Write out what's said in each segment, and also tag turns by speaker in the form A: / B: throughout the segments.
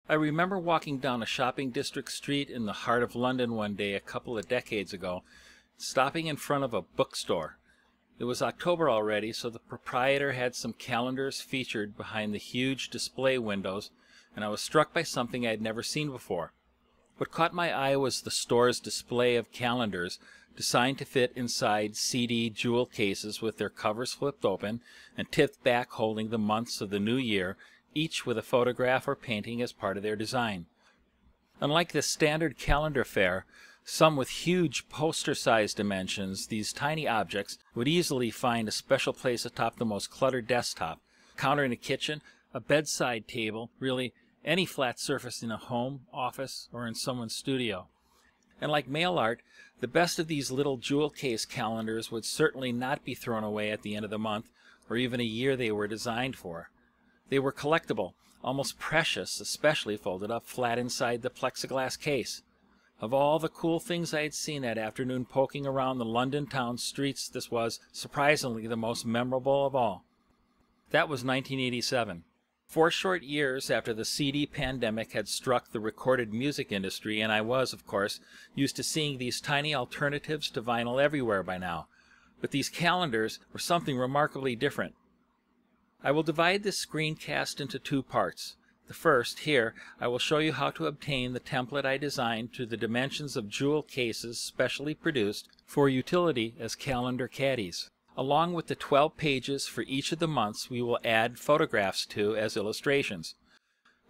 A: I remember walking down a shopping district street in the heart of London one day a couple of decades ago, stopping in front of a bookstore. It was October already, so the proprietor had some calendars featured behind the huge display windows, and I was struck by something I had never seen before. What caught my eye was the store's display of calendars designed to fit inside CD jewel cases with their covers flipped open and tipped back, holding the months of the new year, each with a photograph or painting as part of their design. Unlike the standard calendar fare, some with huge poster-sized dimensions, these tiny objects would easily find a special place atop the most cluttered desktop, counter in a kitchen, a bedside table, really any flat surface in a home, office, or in someone's studio. And like mail art, the best of these little jewel case calendars would certainly not be thrown away at the end of the month, or even a year they were designed for. They were collectible, almost precious, especially folded up flat inside the plexiglass case. Of all the cool things I had seen that afternoon poking around the London town streets, this was, surprisingly, the most memorable of all. That was 1987. 4 short years after the CD pandemic had struck the recorded music industry, and I was, of course, used to seeing these tiny alternatives to vinyl everywhere by now. But these calendars were something remarkably different. I will divide this screencast into 2 parts. The first, here, I will show you how to obtain the template I designed to the dimensions of jewel cases specially produced for utility as calendar caddies. Along with the 12 pages for each of the months, we will add photographs to as illustrations.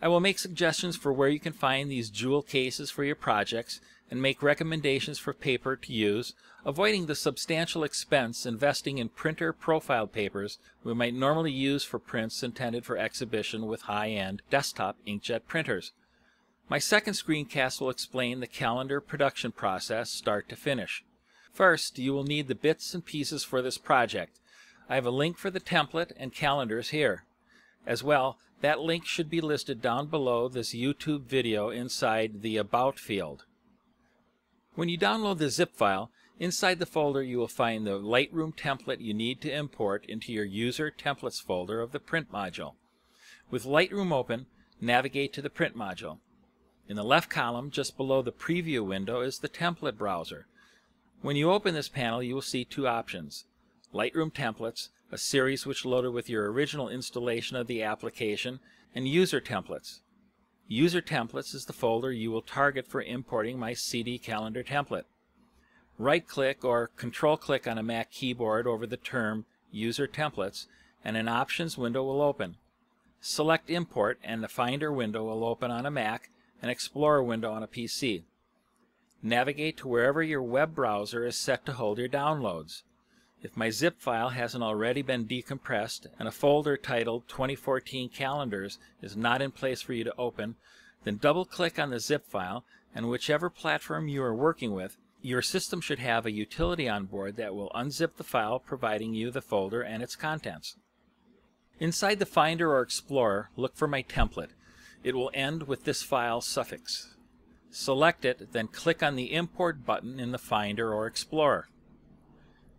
A: I will make suggestions for where you can find these jewel cases for your projects and make recommendations for paper to use, avoiding the substantial expense investing in printer profile papers we might normally use for prints intended for exhibition with high-end desktop inkjet printers. My second screencast will explain the calendar production process start to finish. First, you will need the bits and pieces for this project. I have a link for the template and calendars here. As well, that link should be listed down below this YouTube video inside the About field. When you download the zip file, inside the folder you will find the Lightroom template you need to import into your User Templates folder of the Print module. With Lightroom open, navigate to the Print module. In the left column, just below the Preview window, is the Template browser. When you open this panel, you will see 2 options. Lightroom Templates, a series which loaded with your original installation of the application, and User Templates. User Templates is the folder you will target for importing my CD calendar template. Right-click or Control-click on a Mac keyboard over the term User Templates, and an Options window will open. Select Import, and the Finder window will open on a Mac, and Explorer window on a PC. Navigate to wherever your web browser is set to hold your downloads. If my zip file hasn't already been decompressed and a folder titled 2014 Calendars is not in place for you to open, then double-click on the zip file, and whichever platform you are working with, your system should have a utility on board that will unzip the file, providing you the folder and its contents. Inside the Finder or Explorer, look for my template. It will end with this file suffix. Select it, then click on the Import button in the Finder or Explorer.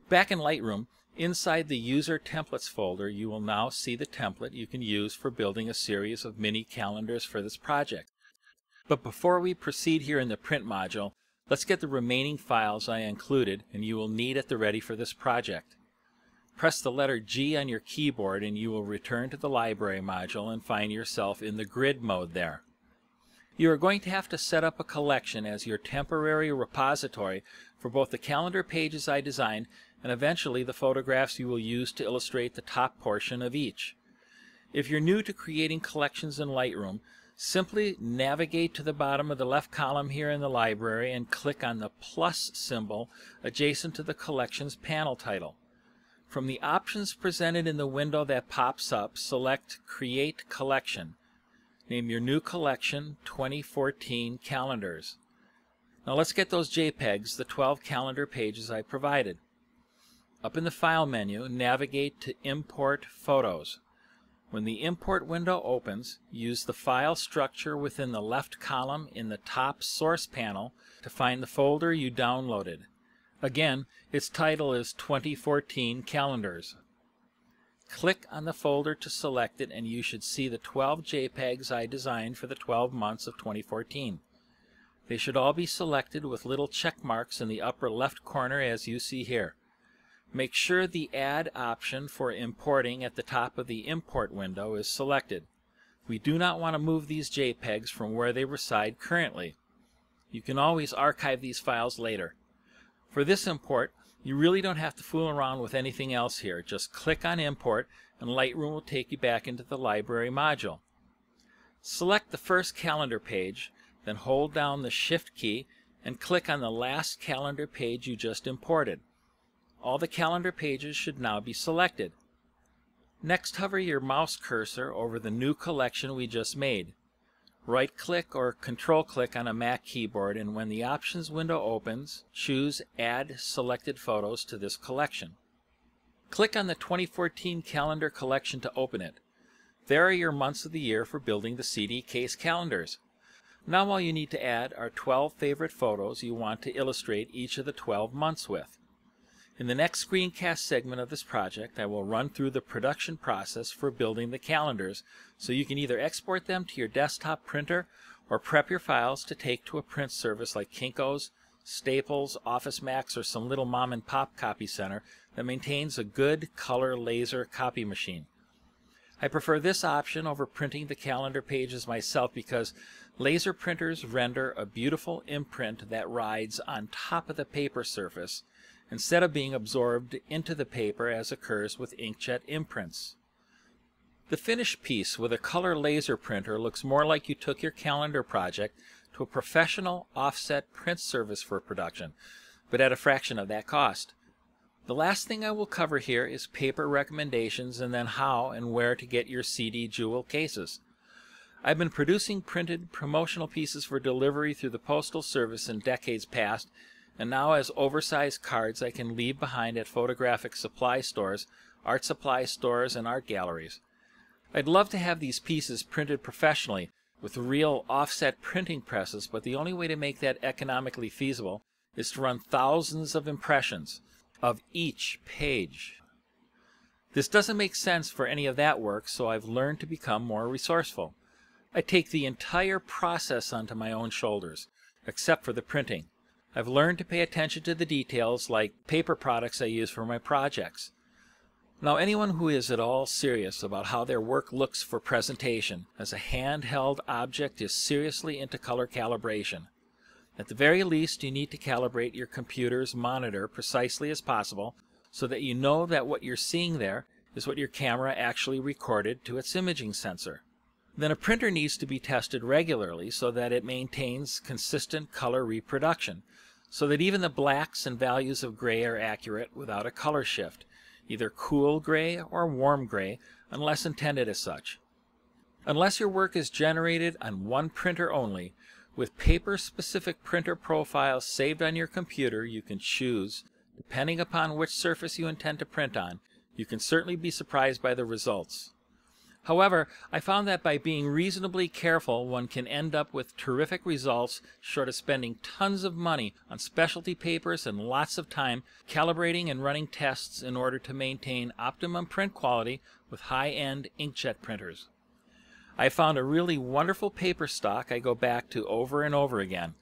A: Back in Lightroom, inside the User Templates folder, you will now see the template you can use for building a series of mini calendars for this project. But before we proceed here in the Print module, let's get the remaining files I included and you will need at the ready for this project. Press the letter G on your keyboard and you will return to the Library module and find yourself in the grid mode there. You are going to have to set up a collection as your temporary repository for both the calendar pages I designed and eventually the photographs you will use to illustrate the top portion of each. If you're new to creating collections in Lightroom, simply navigate to the bottom of the left column here in the library and click on the plus symbol adjacent to the collection's panel title. From the options presented in the window that pops up, select Create Collection. Name your new collection 2014 Calendars. Now let's get those JPEGs, the 12 calendar pages I provided. Up in the File menu, navigate to Import Photos. When the Import window opens, use the file structure within the left column in the top Source panel to find the folder you downloaded. Again, its title is 2014 Calendars. Click on the folder to select it and you should see the 12 JPEGs I designed for the 12 months of 2014. They should all be selected with little check marks in the upper left corner as you see here. Make sure the Add option for importing at the top of the Import window is selected. We do not want to move these JPEGs from where they reside currently. You can always archive these files later. For this import, you really don't have to fool around with anything else here. Just click on Import and Lightroom will take you back into the library module. Select the first calendar page, then hold down the Shift key and click on the last calendar page you just imported. All the calendar pages should now be selected. Next, hover your mouse cursor over the new collection we just made. Right-click or Control-click on a Mac keyboard, and when the Options window opens, choose Add Selected Photos to this collection. Click on the 2014 calendar collection to open it. There are your months of the year for building the CD case calendars. Now all you need to add are 12 favorite photos you want to illustrate each of the 12 months with. In the next screencast segment of this project, I will run through the production process for building the calendars so you can either export them to your desktop printer or prep your files to take to a print service like Kinko's, Staples, Office Max, or some little mom and pop copy center that maintains a good color laser copy machine. I prefer this option over printing the calendar pages myself because laser printers render a beautiful imprint that rides on top of the paper surface instead of being absorbed into the paper as occurs with inkjet imprints. The finished piece with a color laser printer looks more like you took your calendar project to a professional offset print service for production, but at a fraction of that cost. The last thing I will cover here is paper recommendations and then how and where to get your CD jewel cases. I've been producing printed promotional pieces for delivery through the Postal Service in decades past, and now as oversized cards I can leave behind at photographic supply stores, art supply stores, and art galleries. I'd love to have these pieces printed professionally with real offset printing presses, but the only way to make that economically feasible is to run thousands of impressions of each page. This doesn't make sense for any of that work, so I've learned to become more resourceful. I take the entire process onto my own shoulders, except for the printing. I've learned to pay attention to the details like paper products I use for my projects. Now anyone who is at all serious about how their work looks for presentation as a handheld object is seriously into color calibration. At the very least, you need to calibrate your computer's monitor precisely as possible so that you know that what you're seeing there is what your camera actually recorded to its imaging sensor. Then a printer needs to be tested regularly so that it maintains consistent color reproduction, so that even the blacks and values of gray are accurate without a color shift, either cool gray or warm gray, unless intended as such. Unless your work is generated on one printer only, with paper-specific printer profiles saved on your computer you can choose, depending upon which surface you intend to print on, you can certainly be surprised by the results. However, I found that by being reasonably careful, one can end up with terrific results short of spending tons of money on specialty papers and lots of time calibrating and running tests in order to maintain optimum print quality with high-end inkjet printers. I found a really wonderful paper stock I go back to over and over again.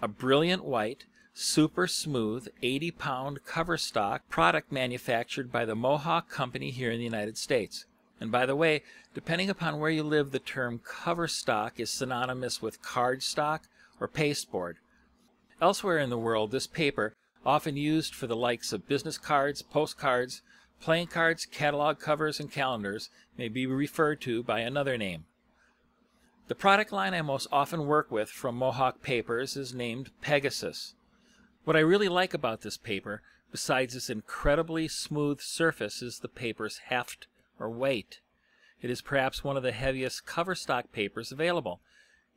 A: A brilliant white, super smooth 80-pound cover stock product manufactured by the Mohawk Company here in the United States. And by the way, depending upon where you live, the term cover stock is synonymous with cardstock or pasteboard. Elsewhere in the world, this paper, often used for the likes of business cards, postcards, playing cards, catalog covers, and calendars, may be referred to by another name. The product line I most often work with from Mohawk Papers is named Pegasus. What I really like about this paper, besides its incredibly smooth surface, is the paper's heft or weight. It is perhaps one of the heaviest cover stock papers available,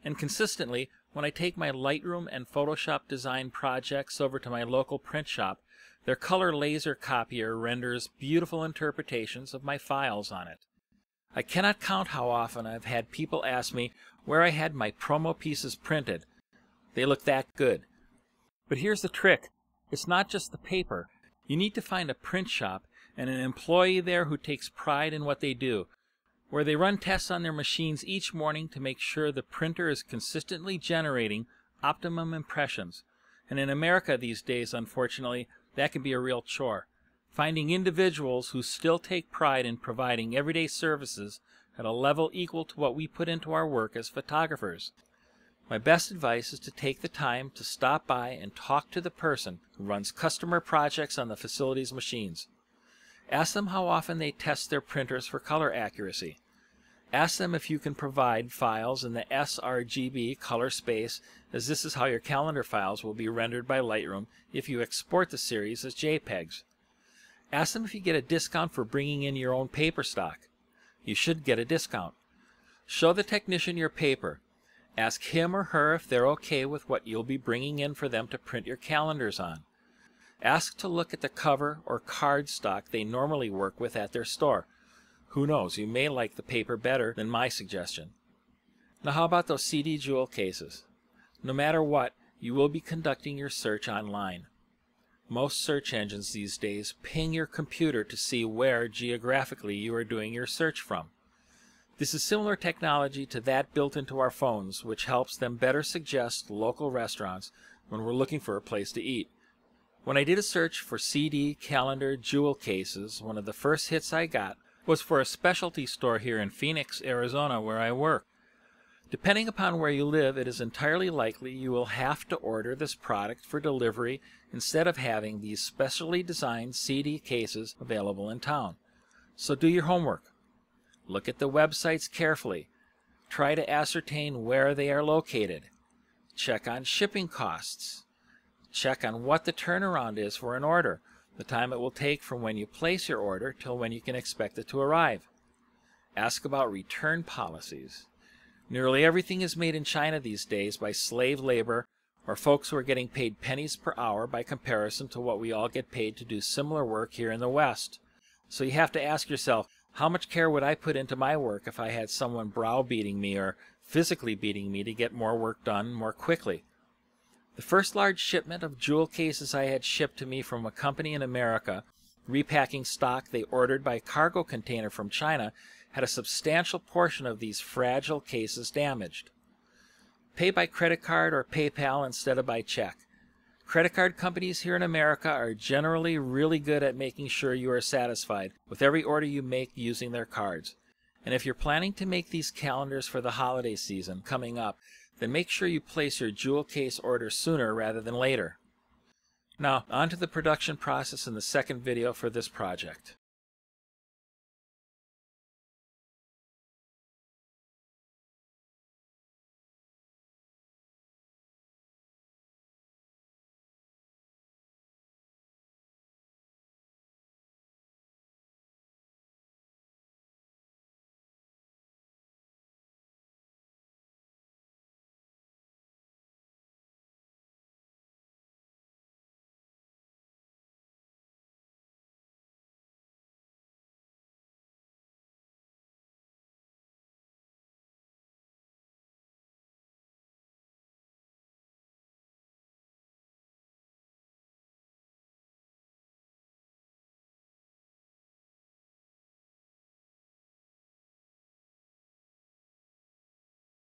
A: and consistently, when I take my Lightroom and Photoshop design projects over to my local print shop, their color laser copier renders beautiful interpretations of my files on it. I cannot count how often I've had people ask me where I had my promo pieces printed. They look that good. But here's the trick. It's not just the paper. You need to find a print shop and an employee there who takes pride in what they do, where they run tests on their machines each morning to make sure the printer is consistently generating optimum impressions. And in America these days, unfortunately, that can be a real chore. Finding individuals who still take pride in providing everyday services at a level equal to what we put into our work as photographers. My best advice is to take the time to stop by and talk to the person who runs customer projects on the facility's machines. Ask them how often they test their printers for color accuracy. Ask them if you can provide files in the sRGB color space, as this is how your calendar files will be rendered by Lightroom if you export the series as JPEGs. Ask them if you get a discount for bringing in your own paper stock. You should get a discount. Show the technician your paper. Ask him or her if they're okay with what you'll be bringing in for them to print your calendars on. Ask to look at the cover or card stock they normally work with at their store. Who knows, you may like the paper better than my suggestion. Now how about those CD jewel cases? No matter what, you will be conducting your search online. Most search engines these days ping your computer to see where geographically you are doing your search from. This is similar technology to that built into our phones, which helps them better suggest local restaurants when we're looking for a place to eat. When I did a search for CD, calendar, jewel cases, one of the first hits I got was for a specialty store here in Phoenix, Arizona, where I work. Depending upon where you live, it is entirely likely you will have to order this product for delivery instead of having these specially designed CD cases available in town. So do your homework. Look at the websites carefully. Try to ascertain where they are located. Check on shipping costs. Check on what the turnaround is for an order, the time it will take from when you place your order till when you can expect it to arrive. Ask about return policies. Nearly everything is made in China these days by slave labor or folks who are getting paid pennies per hour by comparison to what we all get paid to do similar work here in the West. So you have to ask yourself, how much care would I put into my work if I had someone browbeating me or physically beating me to get more work done more quickly? The first large shipment of jewel cases I had shipped to me from a company in America, repacking stock they ordered by cargo container from China, had a substantial portion of these fragile cases damaged. Pay by credit card or PayPal instead of by check. Credit card companies here in America are generally really good at making sure you are satisfied with every order you make using their cards. And if you're planning to make these calendars for the holiday season coming up, then make sure you place your jewel case order sooner rather than later. Now, on to the production process in the second video for this project.